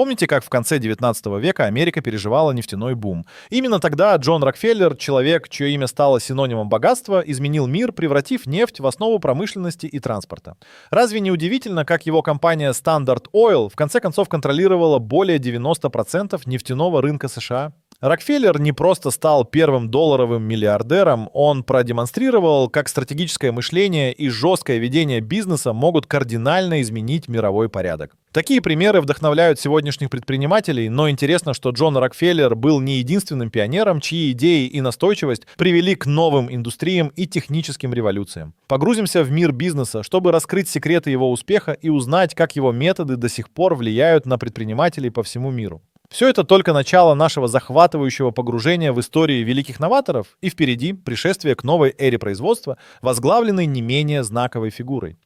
Вспомните, как в конце 19 века Америка переживала нефтяной бум. Именно тогда Джон Рокфеллер, человек, чье имя стало синонимом богатства, изменил мир, превратив нефть в основу промышленности и транспорта. Разве не удивительно, как его компания Standard Oil в конце концов контролировала более 90% нефтяного рынка США? Рокфеллер не просто стал первым долларовым миллиардером, он продемонстрировал, как стратегическое мышление и жесткое ведение бизнеса могут кардинально изменить мировой порядок. Такие примеры вдохновляют сегодняшних предпринимателей, но интересно, что Джон Рокфеллер был не единственным пионером, чьи идеи и настойчивость привели к новым индустриям и техническим революциям. Погрузимся в мир бизнеса, чтобы раскрыть секреты его успеха и узнать, как его методы до сих пор влияют на предпринимателей по всему миру. Все это только начало нашего захватывающего погружения в истории великих новаторов, и впереди пришествие к новой эре производства, возглавленной не менее знаковой фигурой.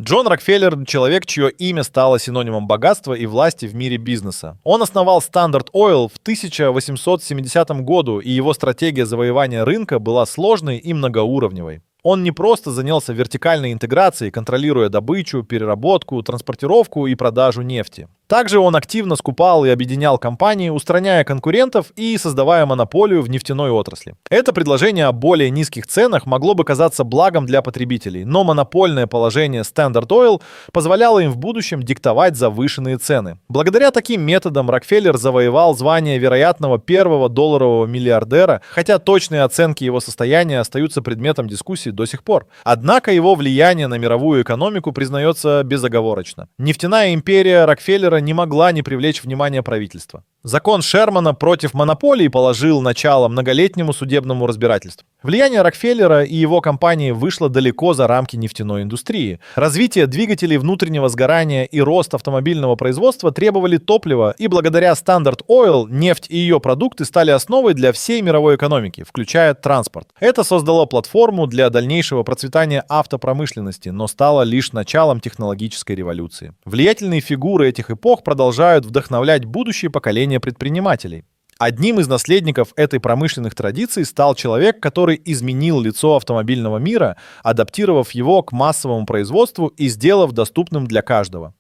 Джон Рокфеллер — человек, чье имя стало синонимом богатства и власти в мире бизнеса. Он основал Standard Oil в 1870 году, и его стратегия завоевания рынка была сложной и многоуровневой. Он не просто занялся вертикальной интеграцией, контролируя добычу, переработку, транспортировку и продажу нефти. Также он активно скупал и объединял компании, устраняя конкурентов и создавая монополию в нефтяной отрасли. Это предложение о более низких ценах могло бы казаться благом для потребителей, но монопольное положение Standard Oil позволяло им в будущем диктовать завышенные цены. Благодаря таким методам Рокфеллер завоевал звание вероятного первого долларового миллиардера, хотя точные оценки его состояния остаются предметом дискуссий до сих пор. Однако его влияние на мировую экономику признается безоговорочно. Нефтяная империя Рокфеллера не могла не привлечь внимание правительства. Закон Шермана против монополий положил начало многолетнему судебному разбирательству. Влияние Рокфеллера и его компании вышло далеко за рамки нефтяной индустрии. Развитие двигателей внутреннего сгорания и рост автомобильного производства требовали топлива, и благодаря Standard Oil нефть и ее продукты стали основой для всей мировой экономики, включая транспорт. Это создало платформу для дальнейшего процветания автопромышленности, но стало лишь началом технологической революции. Влиятельные фигуры этих эпох продолжают вдохновлять будущие поколения предпринимателей. Одним из наследников этой промышленных традиций стал человек, который изменил лицо автомобильного мира, адаптировав его к массовому производству и сделав доступным для каждого.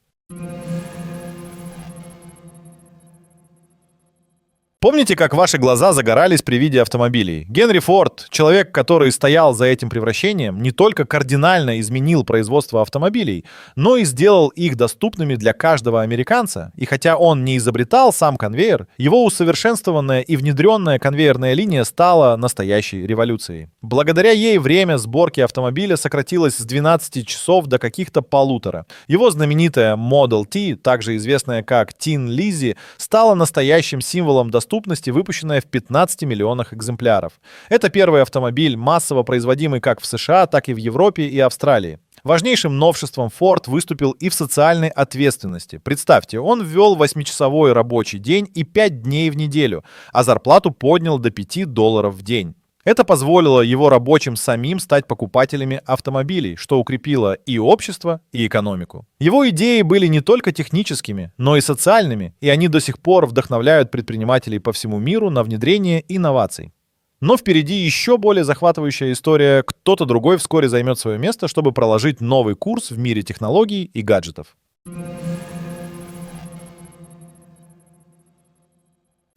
Помните, как ваши глаза загорались при виде автомобилей? Генри Форд, человек, который стоял за этим превращением, не только кардинально изменил производство автомобилей, но и сделал их доступными для каждого американца. И хотя он не изобретал сам конвейер, его усовершенствованная и внедренная конвейерная линия стала настоящей революцией. Благодаря ей время сборки автомобиля сократилось с 12 часов до каких-то 1,5. Его знаменитая Model T, также известная как Tin Lizzie, стала настоящим символом доступности, выпущенная в 15 миллионах экземпляров. Это первый автомобиль, массово производимый как в США, так и в Европе и Австралии. Важнейшим новшеством Ford выступил и в социальной ответственности. Представьте, он ввел 8-часовой рабочий день и 5 дней в неделю, а зарплату поднял до $5 в день. Это позволило его рабочим самим стать покупателями автомобилей, что укрепило и общество, и экономику. Его идеи были не только техническими, но и социальными, и они до сих пор вдохновляют предпринимателей по всему миру на внедрение инноваций. Но впереди еще более захватывающая история. Кто-то другой вскоре займет свое место, чтобы проложить новый курс в мире технологий и гаджетов.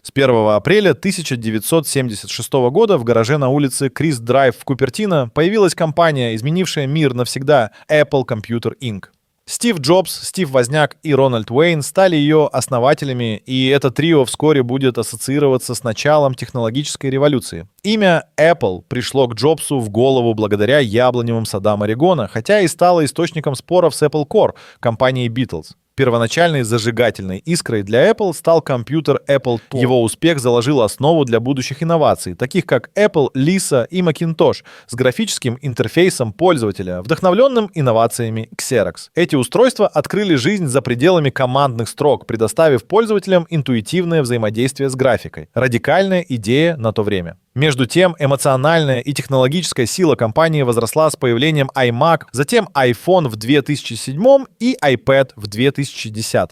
С 1 апреля 1976 года в гараже на улице Крис Драйв в Купертино появилась компания, изменившая мир навсегда — Apple Computer Inc. Стив Джобс, Стив Возняк и Рональд Уэйн стали ее основателями, и это трио вскоре будет ассоциироваться с началом технологической революции. Имя Apple пришло к Джобсу в голову благодаря яблоневым садам Орегона, хотя и стало источником споров с Apple Corps, компанией Beatles. Первоначальной зажигательной искрой для Apple стал компьютер Apple II. Его успех заложил основу для будущих инноваций, таких как Apple, Lisa и Macintosh, с графическим интерфейсом пользователя, вдохновленным инновациями Xerox. Эти устройства открыли жизнь за пределами командных строк, предоставив пользователям интуитивное взаимодействие с графикой. Радикальная идея на то время. Между тем, эмоциональная и технологическая сила компании возросла с появлением iMac, затем iPhone в 2007 и iPad в 2010.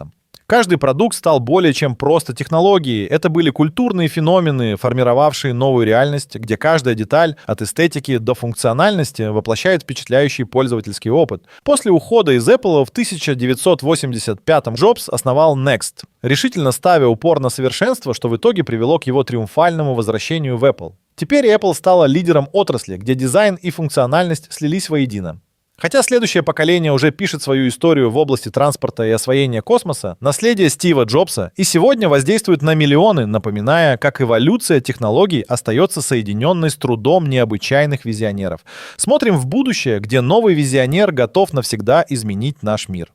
Каждый продукт стал более чем просто технологией. Это были культурные феномены, формировавшие новую реальность, где каждая деталь от эстетики до функциональности воплощает впечатляющий пользовательский опыт. После ухода из Apple в 1985-м Джобс основал Next, решительно ставя упор на совершенство, что в итоге привело к его триумфальному возвращению в Apple. Теперь Apple стала лидером отрасли, где дизайн и функциональность слились воедино. Хотя следующее поколение уже пишет свою историю в области транспорта и освоения космоса, наследие Стива Джобса и сегодня воздействует на миллионы, напоминая, как эволюция технологий остается соединенной с трудом необычайных визионеров. Смотрим в будущее, где новый визионер готов навсегда изменить наш мир.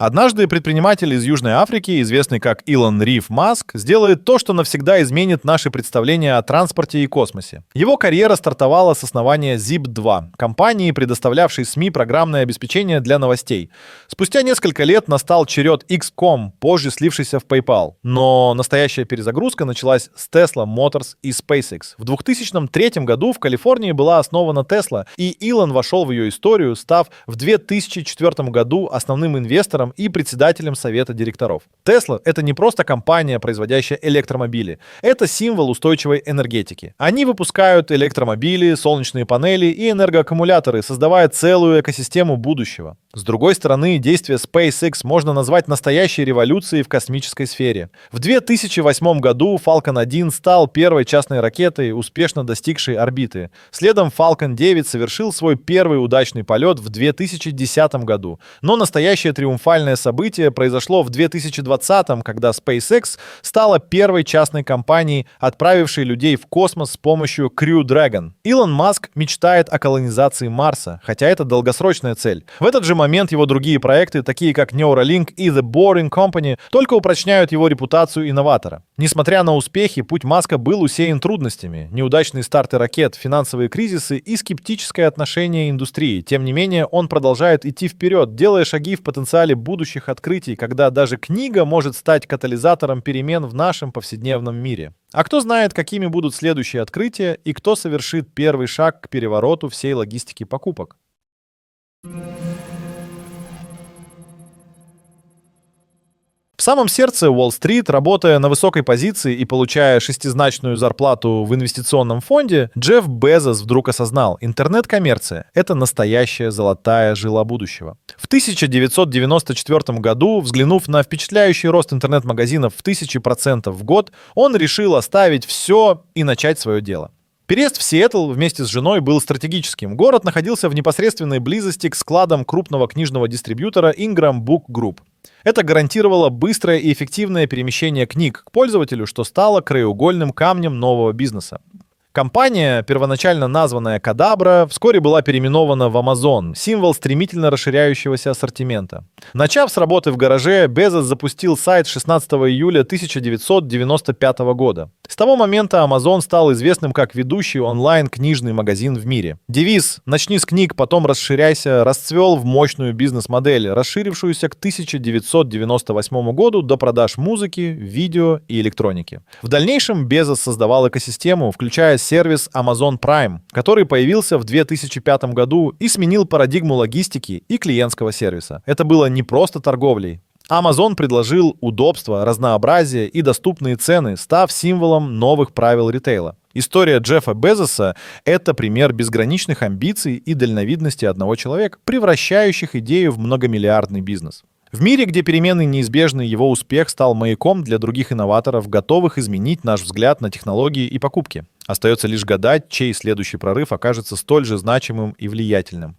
Однажды предприниматель из Южной Африки, известный как Илон Риф Маск, сделает то, что навсегда изменит наши представления о транспорте и космосе. Его карьера стартовала с основания Zip2, компании, предоставлявшей СМИ программное обеспечение для новостей. Спустя несколько лет настал черед XCOM, позже слившийся в PayPal. Но настоящая перезагрузка началась с Tesla Motors и SpaceX. В 2003 году в Калифорнии была основана Tesla, и Илон вошел в ее историю, став в 2004 году основным инвестором и председателем совета директоров. Tesla — это не просто компания, производящая электромобили. Это символ устойчивой энергетики. Они выпускают электромобили, солнечные панели и энергоаккумуляторы, создавая целую экосистему будущего. С другой стороны, действия SpaceX можно назвать настоящей революцией в космической сфере. В 2008 году Falcon 1 стал первой частной ракетой, успешно достигшей орбиты. Следом Falcon 9 совершил свой первый удачный полет в 2010 году. Но настоящее триумфальное событие произошло в 2020, когда SpaceX стала первой частной компанией, отправившей людей в космос с помощью Crew Dragon. Илон Маск мечтает о колонизации Марса, хотя это долгосрочная цель. В этот же момент его другие проекты, такие как Neuralink и The Boring Company, только упрочняют его репутацию инноватора. Несмотря на успехи, путь Маска был усеян трудностями. Неудачные старты ракет, финансовые кризисы и скептическое отношение индустрии. Тем не менее, он продолжает идти вперед, делая шаги в потенциале будущих открытий, когда даже книга может стать катализатором перемен в нашем повседневном мире. А кто знает, какими будут следующие открытия и кто совершит первый шаг к перевороту всей логистики покупок. В самом сердце Уолл-стрит, работая на высокой позиции и получая шестизначную зарплату в инвестиционном фонде, Джефф Безос вдруг осознал: интернет-коммерция — это настоящая золотая жила будущего. В 1994 году, взглянув на впечатляющий рост интернет-магазинов в 1000% в год, он решил оставить все и начать свое дело. Переезд в Сиэтл вместе с женой был стратегическим. Город находился в непосредственной близости к складам крупного книжного дистрибьютора Ingram Book Group. Это гарантировало быстрое и эффективное перемещение книг к пользователю, что стало краеугольным камнем нового бизнеса. Компания, первоначально названная Кадабра, вскоре была переименована в Amazon, символ стремительно расширяющегося ассортимента. Начав с работы в гараже, Безос запустил сайт 16 июля 1995 года. С того момента Amazon стал известным как ведущий онлайн-книжный магазин в мире. Девиз «Начни с книг, потом расширяйся» расцвел в мощную бизнес-модель, расширившуюся к 1998 году до продаж музыки, видео и электроники. В дальнейшем Безос создавал экосистему, включая сервис Amazon Prime, который появился в 2005 году и сменил парадигму логистики и клиентского сервиса. Это было не просто торговлей. Amazon предложил удобство, разнообразие и доступные цены, став символом новых правил ритейла. История Джеффа Безоса — это пример безграничных амбиций и дальновидности одного человека, превращающих идею в многомиллиардный бизнес. В мире, где перемены неизбежны, его успех стал маяком для других инноваторов, готовых изменить наш взгляд на технологии и покупки. Остается лишь гадать, чей следующий прорыв окажется столь же значимым и влиятельным.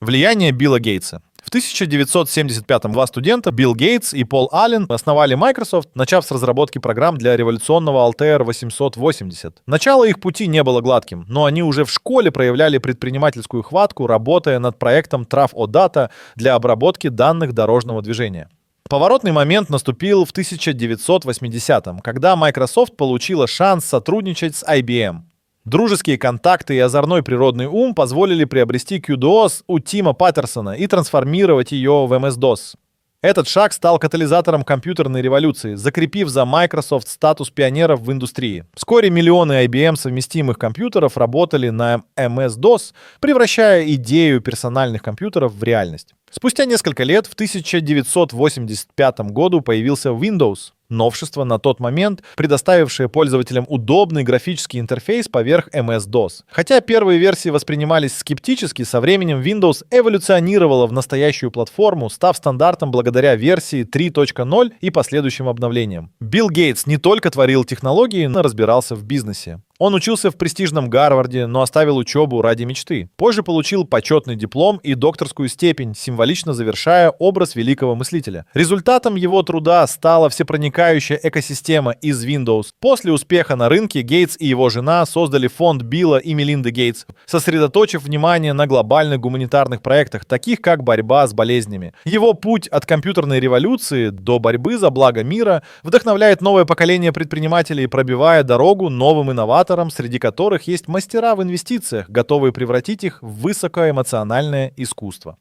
Влияние Билла Гейтса. В 1975-м два студента, Билл Гейтс и Пол Аллен, основали Microsoft, начав с разработки программ для революционного Altair 880. Начало их пути не было гладким, но они уже в школе проявляли предпринимательскую хватку, работая над проектом Traf-O-Data для обработки данных дорожного движения. Поворотный момент наступил в 1980-м, когда Microsoft получила шанс сотрудничать с IBM. Дружеские контакты и озорной природный ум позволили приобрести QDOS у Тима Паттерсона и трансформировать ее в MS-DOS. Этот шаг стал катализатором компьютерной революции, закрепив за Microsoft статус пионеров в индустрии. Вскоре миллионы IBM совместимых компьютеров работали на MS-DOS, превращая идею персональных компьютеров в реальность. Спустя несколько лет, в 1985 году, появился Windows. Новшество на тот момент, предоставившее пользователям удобный графический интерфейс поверх MS-DOS. Хотя первые версии воспринимались скептически, со временем Windows эволюционировала в настоящую платформу, став стандартом благодаря версии 3.0 и последующим обновлениям. Билл Гейтс не только творил технологии, но и разбирался в бизнесе. Он учился в престижном Гарварде, но оставил учебу ради мечты. Позже получил почетный диплом и докторскую степень, символично завершая образ великого мыслителя. Результатом его труда стала всепроникающая экосистема из Windows. После успеха на рынке Гейтс и его жена создали фонд Билла и Мелинды Гейтс, сосредоточив внимание на глобальных гуманитарных проектах, таких как борьба с болезнями. Его путь от компьютерной революции до борьбы за благо мира вдохновляет новое поколение предпринимателей, пробивая дорогу новым инноваторам, среди которых есть мастера в инвестициях, готовые превратить их в высокоэмоциональное искусство.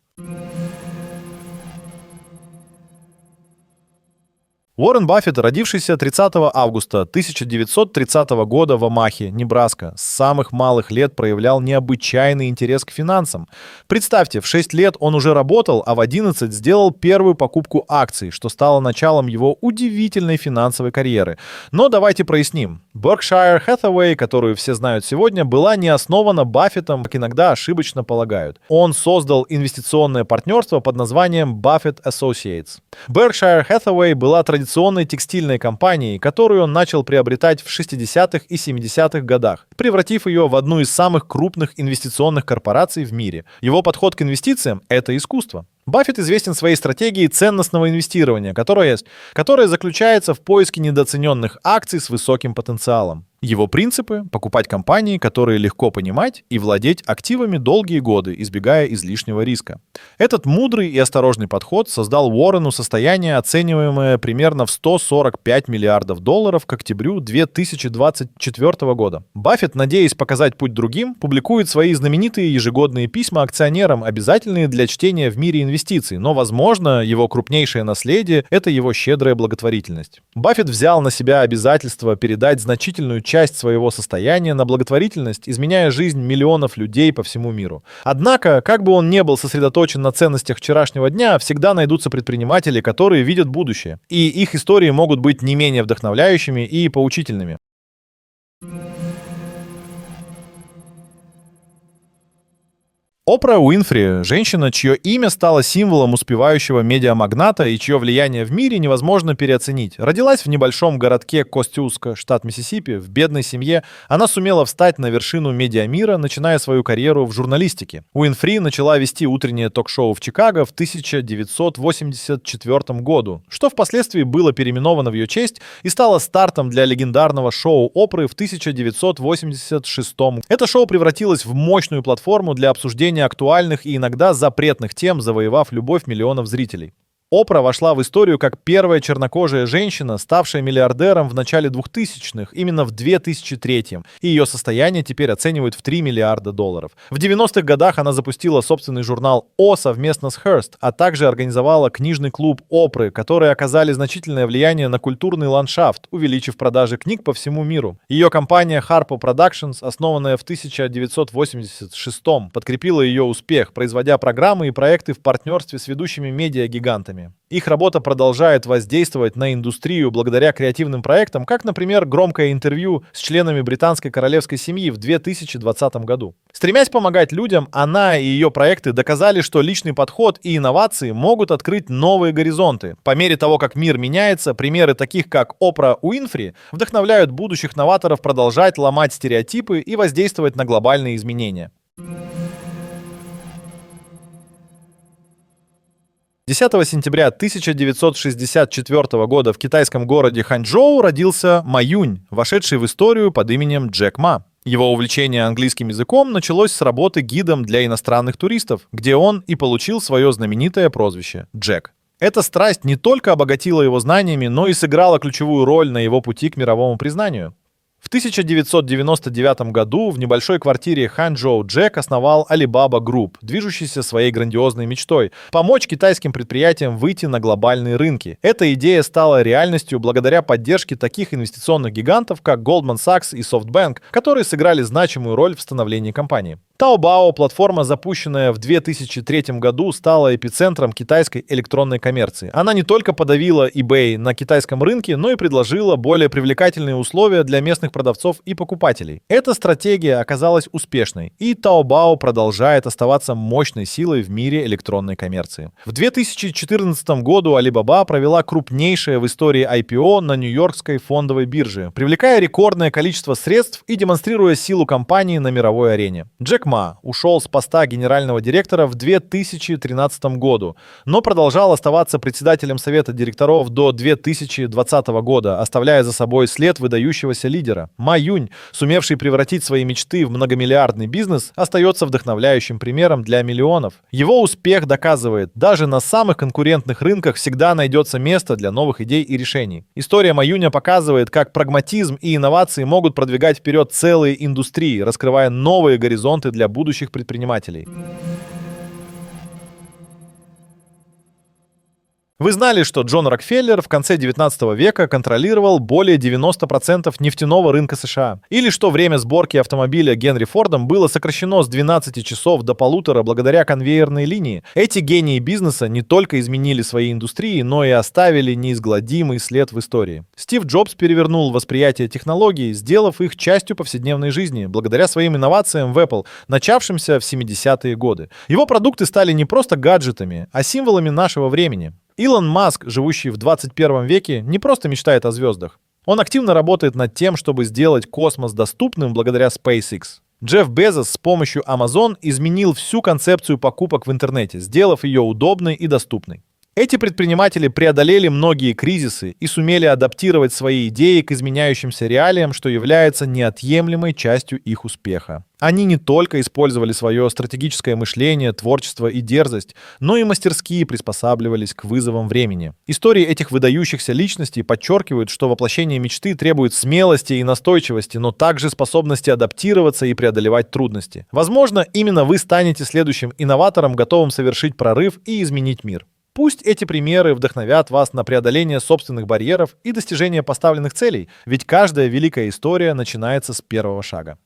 Уоррен Баффет, родившийся 30 августа 1930 года в Омахе, Небраска, с самых малых лет проявлял необычайный интерес к финансам. Представьте, в 6 лет он уже работал, а в 11 сделал первую покупку акций, что стало началом его удивительной финансовой карьеры. Но давайте проясним. Berkshire Hathaway, которую все знают сегодня, была не основана Баффетом, как иногда ошибочно полагают. Он создал инвестиционное партнерство под названием Buffett Associates. Berkshire Hathaway была традиционной текстильной компанией, которую он начал приобретать в 60-х и 70-х годах, превратив ее в одну из самых крупных инвестиционных корпораций в мире. Его подход к инвестициям — это искусство. Баффет известен своей стратегией ценностного инвестирования, которая заключается в поиске недооцененных акций с высоким потенциалом. Его принципы — покупать компании, которые легко понимать, и владеть активами долгие годы, избегая излишнего риска. Этот мудрый и осторожный подход создал Уоррену состояние, оцениваемое примерно в $145 миллиардов к октябрю 2024 года. Баффет, надеясь показать путь другим, публикует свои знаменитые ежегодные письма акционерам, обязательные для чтения в мире инвестиций, но, возможно, его крупнейшее наследие — это его щедрая благотворительность. Баффет взял на себя обязательство передать значительную часть своего состояния на благотворительность, изменяя жизнь миллионов людей по всему миру. Однако, как бы он ни был сосредоточен на ценностях вчерашнего дня, всегда найдутся предприниматели, которые видят будущее. И их истории могут быть не менее вдохновляющими и поучительными. Опра Уинфри — женщина, чье имя стало символом успевающего медиамагната и чье влияние в мире невозможно переоценить. Родилась в небольшом городке Костюлска, штат Миссисипи, в бедной семье. Она сумела встать на вершину медиамира, начиная свою карьеру в журналистике. Уинфри начала вести утреннее ток-шоу в Чикаго в 1984 году, что впоследствии было переименовано в ее честь и стало стартом для легендарного шоу Опры в 1986. Это шоу превратилось в мощную платформу для обсуждения актуальных и иногда запретных тем, завоевав любовь миллионов зрителей. Опра вошла в историю как первая чернокожая женщина, ставшая миллиардером в начале 2000-х, именно в 2003-м, и ее состояние теперь оценивают в $3 миллиарда. В 90-х годах она запустила собственный журнал «О» совместно с Hearst, а также организовала книжный клуб Опры, которые оказали значительное влияние на культурный ландшафт, увеличив продажи книг по всему миру. Ее компания Harpo Productions, основанная в 1986-м, подкрепила ее успех, производя программы и проекты в партнерстве с ведущими медиагигантами. Их работа продолжает воздействовать на индустрию благодаря креативным проектам, как, например, громкое интервью с членами британской королевской семьи в 2020 году. Стремясь помогать людям, она и ее проекты доказали, что личный подход и инновации могут открыть новые горизонты. По мере того, как мир меняется, примеры таких, как Опра Уинфри, вдохновляют будущих новаторов продолжать ломать стереотипы и воздействовать на глобальные изменения. 10 сентября 1964 года в китайском городе Ханчжоу родился Ма Юнь, вошедший в историю под именем Джек Ма. Его увлечение английским языком началось с работы гидом для иностранных туристов, где он и получил свое знаменитое прозвище — Джек. Эта страсть не только обогатила его знаниями, но и сыграла ключевую роль на его пути к мировому признанию. В 1999 году в небольшой квартире Ханчжоу Джек основал Alibaba Group, движущийся своей грандиозной мечтой — помочь китайским предприятиям выйти на глобальные рынки. Эта идея стала реальностью благодаря поддержке таких инвестиционных гигантов, как Goldman Sachs и SoftBank, которые сыграли значимую роль в становлении компании. Taobao, платформа, запущенная в 2003 году, стала эпицентром китайской электронной коммерции. Она не только подавила eBay на китайском рынке, но и предложила более привлекательные условия для местных продавцов и покупателей. Эта стратегия оказалась успешной, и Taobao продолжает оставаться мощной силой в мире электронной коммерции. В 2014 году Alibaba провела крупнейшее в истории IPO на Нью-Йоркской фондовой бирже, привлекая рекордное количество средств и демонстрируя силу компании на мировой арене. Джек Ма ушел с поста генерального директора в 2013 году, но продолжал оставаться председателем совета директоров до 2020 года, оставляя за собой след выдающегося лидера. Ма Юнь, сумевший превратить свои мечты в многомиллиардный бизнес, остается вдохновляющим примером для миллионов. Его успех доказывает, даже на самых конкурентных рынках всегда найдется место для новых идей и решений. История Ма Юня показывает, как прагматизм и инновации могут продвигать вперед целые индустрии, раскрывая новые горизонты для будущих предпринимателей. Вы знали, что Джон Рокфеллер в конце 19 века контролировал более 90% нефтяного рынка США? Или что время сборки автомобиля Генри Фордом было сокращено с 12 часов до 1,5 благодаря конвейерной линии? Эти гении бизнеса не только изменили свои индустрии, но и оставили неизгладимый след в истории. Стив Джобс перевернул восприятие технологий, сделав их частью повседневной жизни, благодаря своим инновациям в Apple, начавшимся в 70-е годы. Его продукты стали не просто гаджетами, а символами нашего времени. Илон Маск, живущий в 21 веке, не просто мечтает о звездах. Он активно работает над тем, чтобы сделать космос доступным благодаря SpaceX. Джефф Безос с помощью Amazon изменил всю концепцию покупок в интернете, сделав ее удобной и доступной. Эти предприниматели преодолели многие кризисы и сумели адаптировать свои идеи к изменяющимся реалиям, что является неотъемлемой частью их успеха. Они не только использовали свое стратегическое мышление, творчество и дерзость, но и мастерски приспосабливались к вызовам времени. Истории этих выдающихся личностей подчеркивают, что воплощение мечты требует смелости и настойчивости, но также способности адаптироваться и преодолевать трудности. Возможно, именно вы станете следующим инноватором, готовым совершить прорыв и изменить мир. Пусть эти примеры вдохновят вас на преодоление собственных барьеров и достижение поставленных целей, ведь каждая великая история начинается с первого шага.